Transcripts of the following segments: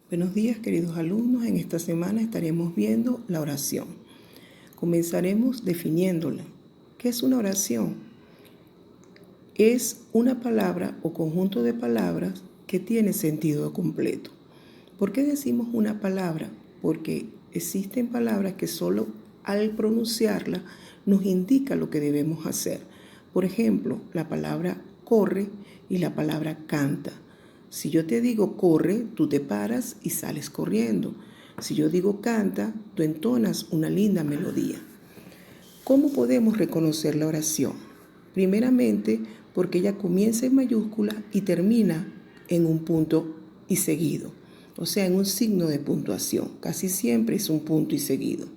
Buenos días, queridos alumnos. En esta semana estaremos viendo la oración. Comenzaremos definiéndola. ¿Qué es una oración? Es una palabra o conjunto de palabras que tiene sentido completo. ¿Por qué decimos una palabra? Porque existen palabras que solo al pronunciarla nos indica lo que debemos hacer. Por ejemplo, la palabra corre y la palabra canta. Si yo te digo corre, tú te paras y sales corriendo. Si yo digo canta, tú entonas una linda melodía. ¿Cómo podemos reconocer la oración? Primeramente, porque ella comienza en mayúscula y termina en un punto y seguido, o sea, en un signo de puntuación. Casi siempre es un punto y seguido.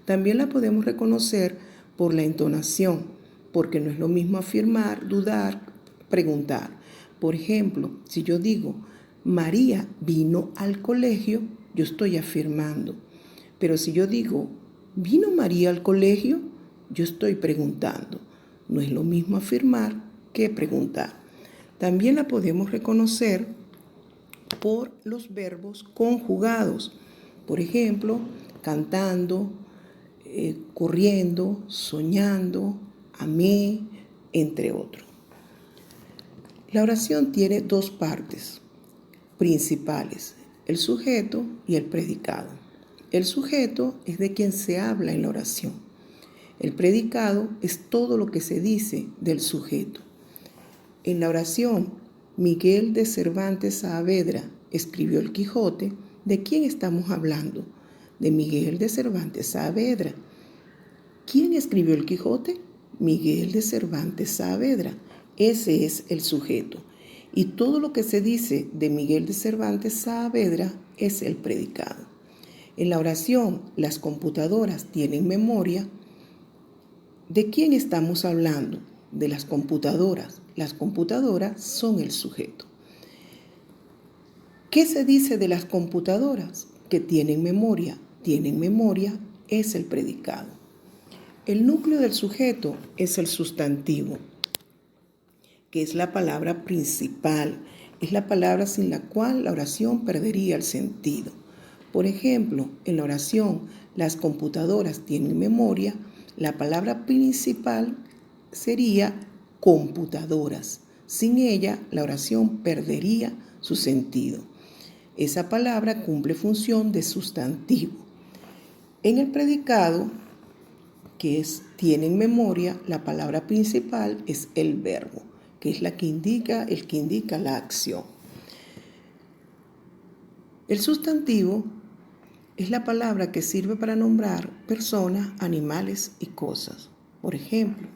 También la podemos reconocer por la entonación, porque no es lo mismo afirmar, dudar, preguntar. Por ejemplo, si yo digo, María vino al colegio, yo estoy afirmando. Pero si yo digo, ¿vino María al colegio? Yo estoy preguntando. No es lo mismo afirmar que preguntar. También la podemos reconocer por los verbos conjugados. Por ejemplo, cantando, corriendo, soñando, amé, entre otros. La oración tiene dos partes principales, el sujeto y el predicado. El sujeto es de quien se habla en la oración. El predicado es todo lo que se dice del sujeto. En la oración, Miguel de Cervantes Saavedra escribió el Quijote. ¿De quién estamos hablando? De Miguel de Cervantes Saavedra. ¿Quién escribió el Quijote? Miguel de Cervantes Saavedra. Ese es el sujeto. Y todo lo que se dice de Miguel de Cervantes Saavedra es el predicado. En la oración, las computadoras tienen memoria. ¿De quién estamos hablando? De las computadoras. Las computadoras son el sujeto. ¿Qué se dice de las computadoras? Que tienen memoria. Tienen memoria es el predicado. El núcleo del sujeto es el sustantivo, que es la palabra principal. Es la palabra sin la cual la oración perdería el sentido. Por ejemplo, en la oración, las computadoras tienen memoria. La palabra principal sería computadoras. Sin ella, la oración perdería su sentido. Esa palabra cumple función de sustantivo. En el predicado, que tienen memoria, la palabra principal es el verbo, que es el que indica la acción. El sustantivo es la palabra que sirve para nombrar personas, animales y cosas. Por ejemplo,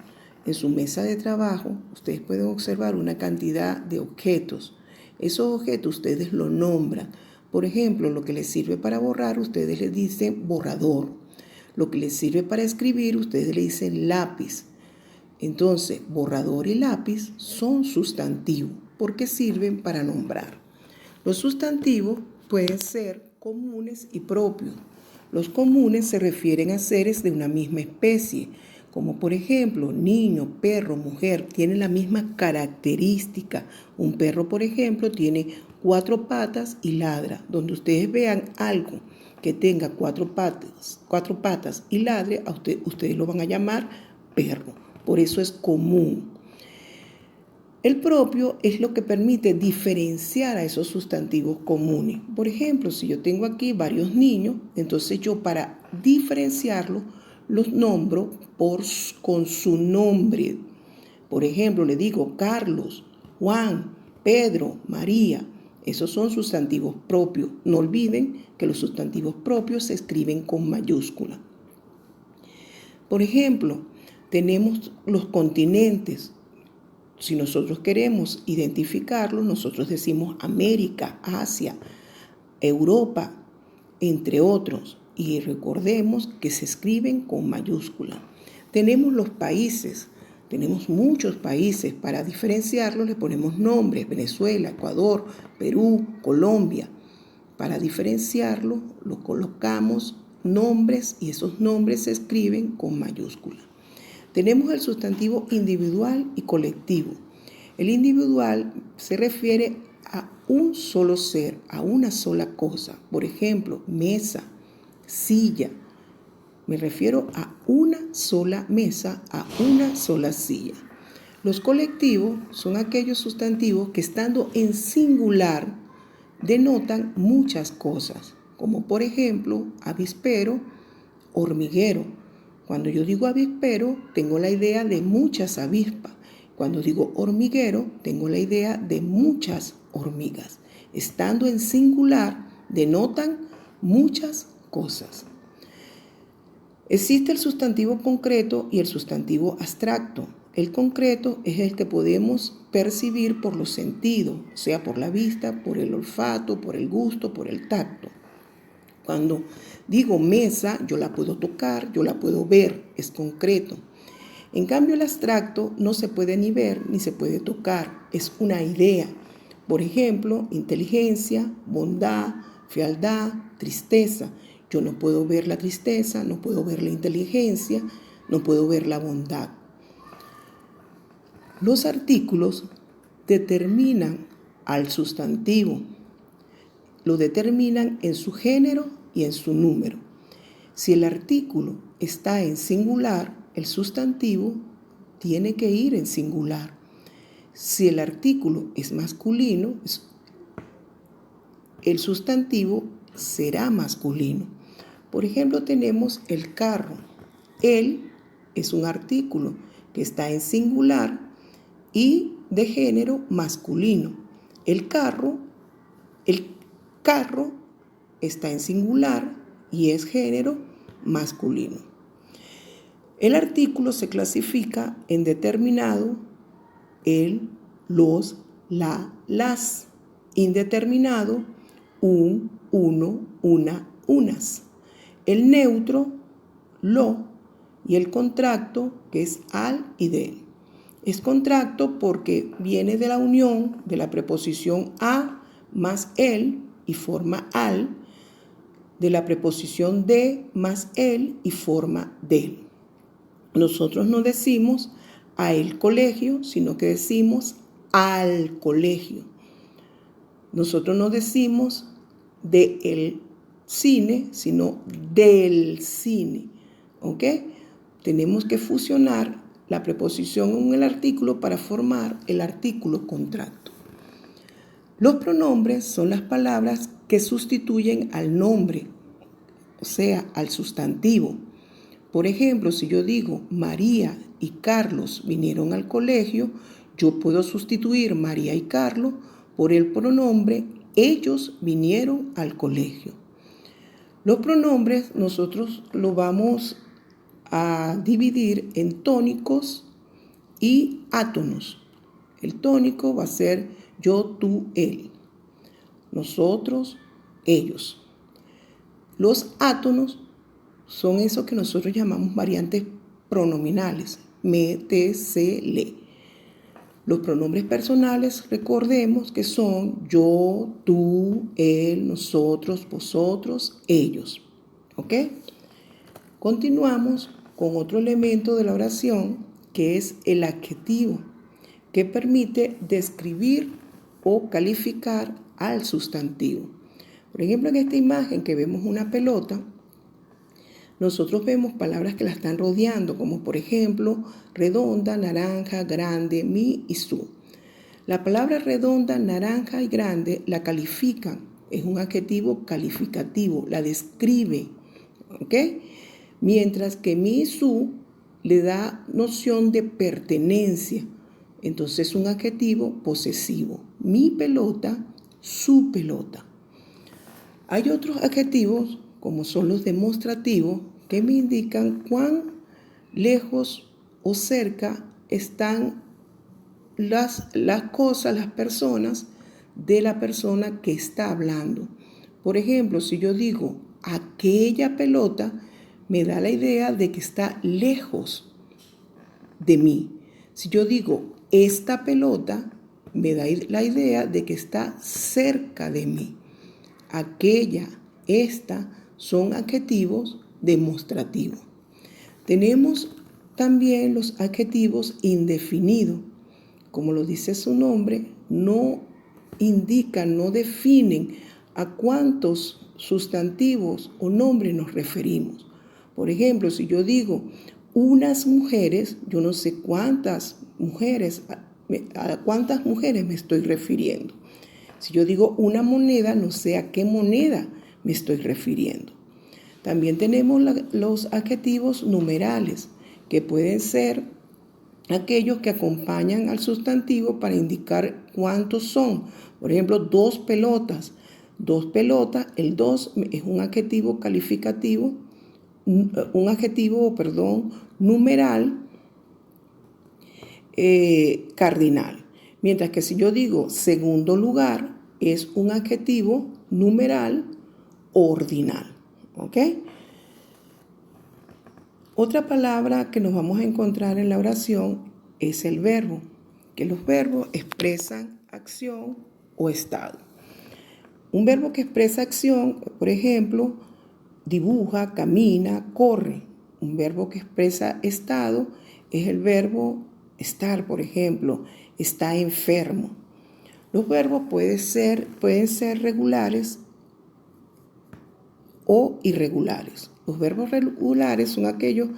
en su mesa de trabajo, ustedes pueden observar una cantidad de objetos. Esos objetos ustedes los nombran. Por ejemplo, lo que les sirve para borrar, ustedes le dicen borrador. Lo que les sirve para escribir, ustedes le dicen lápiz. Entonces, borrador y lápiz son sustantivos porque sirven para nombrar. Los sustantivos pueden ser comunes y propios. Los comunes se refieren a seres de una misma especie, como por ejemplo, niño, perro, mujer, tienen la misma característica. Un perro, por ejemplo, tiene 4 patas y ladra. Donde ustedes vean algo que tenga 4 patas y ladre, ustedes lo van a llamar perro. Por eso es común. El propio es lo que permite diferenciar a esos sustantivos comunes. Por ejemplo, si yo tengo aquí varios niños, entonces yo para diferenciarlos los nombro con su nombre. Por ejemplo, le digo Carlos, Juan, Pedro, María. Esos son sustantivos propios. No olviden que los sustantivos propios se escriben con mayúscula. Por ejemplo, tenemos los continentes. Si nosotros queremos identificarlos, nosotros decimos América, Asia, Europa, entre otros. Y recordemos que se escriben con mayúscula. Tenemos los países, tenemos muchos países. Para diferenciarlos le ponemos nombres: Venezuela, Ecuador, Perú, Colombia. Para diferenciarlos, los colocamos nombres y esos nombres se escriben con mayúscula. Tenemos el sustantivo individual y colectivo. El individual se refiere a un solo ser, a una sola cosa. Por ejemplo, mesa, silla. Me refiero a una sola mesa, a una sola silla. Los colectivos son aquellos sustantivos que estando en singular denotan muchas cosas, como por ejemplo avispero, hormiguero. Cuando yo digo avispero, tengo la idea de muchas avispas. Cuando digo hormiguero, tengo la idea de muchas hormigas. Estando en singular, denotan muchas cosas. Existe el sustantivo concreto y el sustantivo abstracto. El concreto es el que podemos percibir por los sentidos, o sea, por la vista, por el olfato, por el gusto, por el tacto. Cuando digo mesa, yo la puedo tocar, yo la puedo ver, es concreto. En cambio, el abstracto no se puede ni ver ni se puede tocar, es una idea. Por ejemplo, inteligencia, bondad, fealdad, tristeza. Yo no puedo ver la tristeza, no puedo ver la inteligencia, no puedo ver la bondad. Los artículos determinan al sustantivo. Lo determinan en su género y en su número. Si el artículo está en singular, el sustantivo tiene que ir en singular. Si el artículo es masculino, el sustantivo será masculino. Por ejemplo, tenemos el carro. El es un artículo que está en singular y de género masculino. El carro está en singular y es género masculino. El artículo se clasifica en determinado, el, los, la, las. Indeterminado, un, uno, una, unas. El neutro, lo, y el contracto, que es al y del. Es contracto porque viene de la unión de la preposición a más el y forma al, de la preposición de más el y forma del. Nosotros no decimos a el colegio, sino que decimos al colegio. Nosotros no decimos de el cine, sino del cine. ¿Ok? Tenemos que fusionar la preposición en el artículo para formar el artículo contracto. Los pronombres son las palabras que sustituyen al nombre, o sea, al sustantivo. Por ejemplo, si yo digo María y Carlos vinieron al colegio, yo puedo sustituir María y Carlos por el pronombre ellos vinieron al colegio. Los pronombres nosotros los vamos a dividir en tónicos y átonos. El tónico va a ser yo, tú, él. Nosotros, ellos. Los átonos son esos que nosotros llamamos variantes pronominales. Me, te, se, le. Los pronombres personales, recordemos que son yo, tú, él, nosotros, vosotros, ellos. ¿Ok? Continuamos con otro elemento de la oración que es el adjetivo, que permite describir o calificar al sustantivo. Por ejemplo, en esta imagen que vemos una pelota, nosotros vemos palabras que la están rodeando, como por ejemplo, redonda, naranja, grande, mi y su. La palabra redonda, naranja y grande la califican, es un adjetivo calificativo, la describe, ¿ok? Mientras que mi y su le da noción de pertenencia, entonces es un adjetivo posesivo. Mi pelota, su pelota. Hay otros adjetivos, como son los demostrativos, que me indican cuán lejos o cerca están las cosas, las personas, de la persona que está hablando. Por ejemplo, si yo digo aquella pelota, me da la idea de que está lejos de mí. Si yo digo esta pelota, me da la idea de que está cerca de mí. Aquella, esta, son adjetivos demostrativos. Tenemos también los adjetivos indefinidos. Como lo dice su nombre, no indican, no definen a cuántos sustantivos o nombres nos referimos. Por ejemplo, si yo digo unas mujeres, yo no sé cuántas mujeres, a cuántas mujeres me estoy refiriendo. Si yo digo una moneda, no sé a qué moneda me estoy refiriendo. También tenemos los adjetivos numerales, que pueden ser aquellos que acompañan al sustantivo para indicar cuántos son. Por ejemplo, dos pelotas. Dos pelotas, el dos es un adjetivo calificativo, numeral cardinal. Mientras que si yo digo segundo lugar, es un adjetivo numeral ordinal. ¿Ok? Otra palabra que nos vamos a encontrar en la oración es el verbo, que los verbos expresan acción o estado. Un verbo que expresa acción, por ejemplo, dibuja, camina, corre. Un verbo que expresa estado es el verbo estar, por ejemplo, está enfermo. Los verbos pueden ser regulares o irregulares. Los verbos regulares son aquellos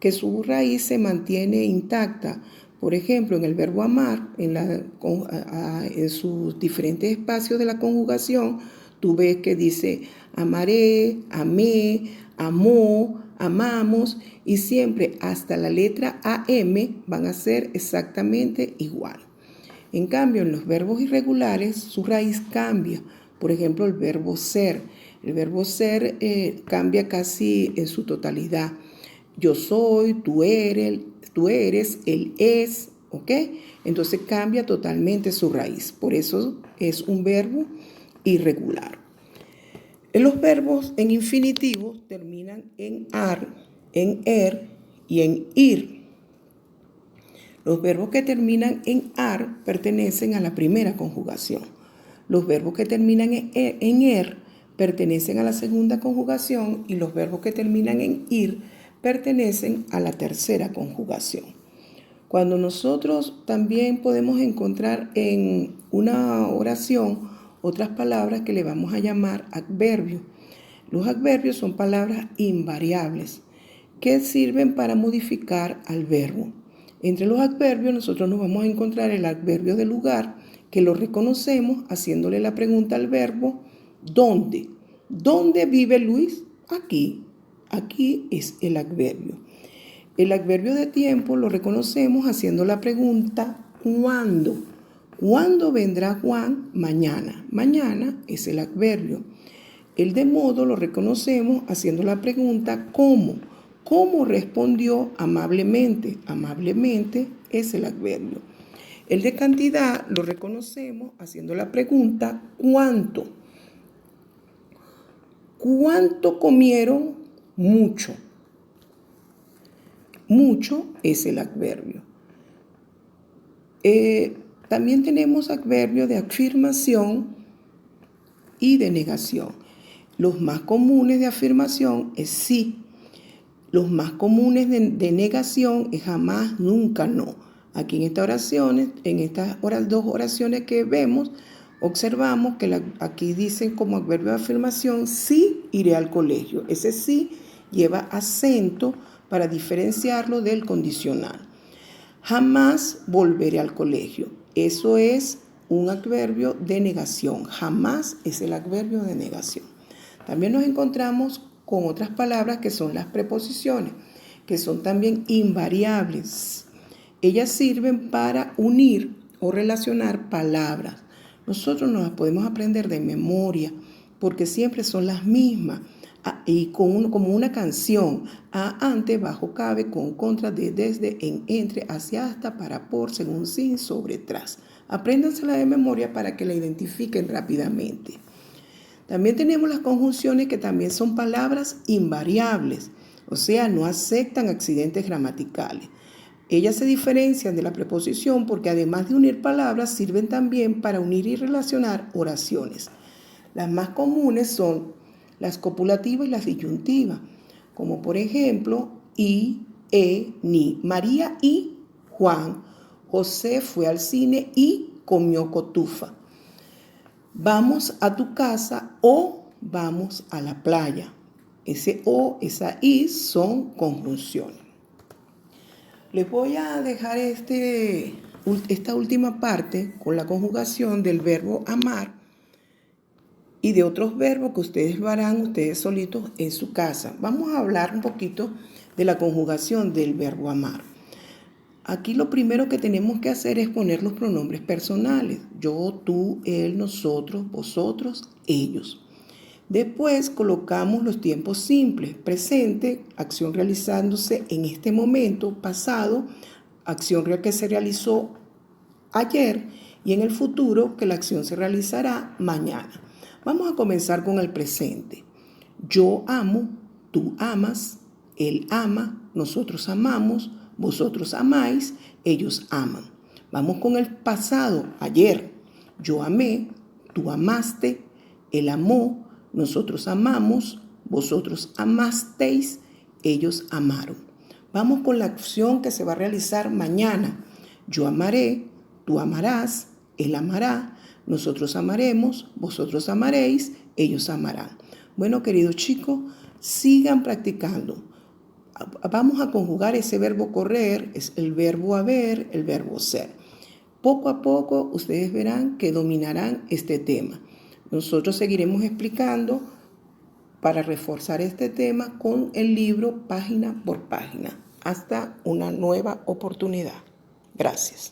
que su raíz se mantiene intacta. Por ejemplo, en el verbo amar, en sus diferentes espacios de la conjugación, tú ves que dice amaré, amé, amó, amamos, y siempre hasta la letra AM van a ser exactamente igual. En cambio, en los verbos irregulares, su raíz cambia. Por ejemplo, el verbo ser. El verbo ser cambia casi en su totalidad. Yo soy, tú eres, él es, ¿ok? Entonces cambia totalmente su raíz. Por eso es un verbo irregular. Los verbos en infinitivo terminan en ar, en er y en ir. Los verbos que terminan en ar pertenecen a la primera conjugación. Los verbos que terminan en er pertenecen a la segunda conjugación y los verbos que terminan en ir pertenecen a la tercera conjugación. Cuando nosotros también podemos encontrar en una oración otras palabras que le vamos a llamar adverbios. Los adverbios son palabras invariables que sirven para modificar al verbo. Entre los adverbios nosotros nos vamos a encontrar el adverbio de lugar, que lo reconocemos haciéndole la pregunta al verbo ¿dónde? ¿Dónde vive Luis? Aquí. Aquí es el adverbio. El adverbio de tiempo lo reconocemos haciendo la pregunta ¿cuándo? ¿Cuándo vendrá Juan? Mañana. Mañana es el adverbio. El de modo lo reconocemos haciendo la pregunta ¿cómo? ¿Cómo respondió amablemente? Amablemente es el adverbio. El de cantidad lo reconocemos haciendo la pregunta ¿cuánto? ¿Cuánto comieron? Mucho. Mucho es el adverbio. También tenemos adverbios de afirmación y de negación. Los más comunes de afirmación es sí. Los más comunes de negación es jamás, nunca, no. Aquí en estas dos oraciones que vemos, observamos que aquí dicen como adverbio de afirmación, sí iré al colegio. Ese sí lleva acento para diferenciarlo del condicional. Jamás volveré al colegio. Eso es un adverbio de negación. Jamás es el adverbio de negación. También nos encontramos con otras palabras que son las preposiciones, que son también invariables. Ellas sirven para unir o relacionar palabras. Nosotros nos las podemos aprender de memoria porque siempre son las mismas. Y como una canción, a, ante, bajo, cabe, con, contra, de, desde, en, entre, hacia, hasta, para, por, según, sin, sobre, tras. Apréndansela de memoria para que la identifiquen rápidamente. También tenemos las conjunciones que también son palabras invariables, o sea, no aceptan accidentes gramaticales. Ellas se diferencian de la preposición porque además de unir palabras, sirven también para unir y relacionar oraciones. Las más comunes son las copulativas y las disyuntivas, como por ejemplo, y, ni. María y Juan. José fue al cine y comió cotufa. Vamos a tu casa o vamos a la playa. Ese o, esa y son conjunciones. Les voy a dejar esta última parte con la conjugación del verbo amar y de otros verbos que ustedes lo harán ustedes solitos en su casa. Vamos a hablar un poquito de la conjugación del verbo amar. Aquí lo primero que tenemos que hacer es poner los pronombres personales. Yo, tú, él, nosotros, vosotros, ellos. Después colocamos los tiempos simples, presente, acción realizándose en este momento, pasado, acción que se realizó ayer y en el futuro que la acción se realizará mañana. Vamos a comenzar con el presente. Yo amo, tú amas, él ama, nosotros amamos, vosotros amáis, ellos aman. Vamos con el pasado, ayer. Yo amé, tú amaste, él amó, nosotros amamos, vosotros amasteis, ellos amaron. Vamos con la acción que se va a realizar mañana. Yo amaré, tú amarás, él amará, nosotros amaremos, vosotros amaréis, ellos amarán. Bueno, queridos chicos, sigan practicando. Vamos a conjugar ese verbo correr, es el verbo haber, el verbo ser. Poco a poco ustedes verán que dominarán este tema. Nosotros seguiremos explicando para reforzar este tema con el libro página por página. Hasta una nueva oportunidad. Gracias.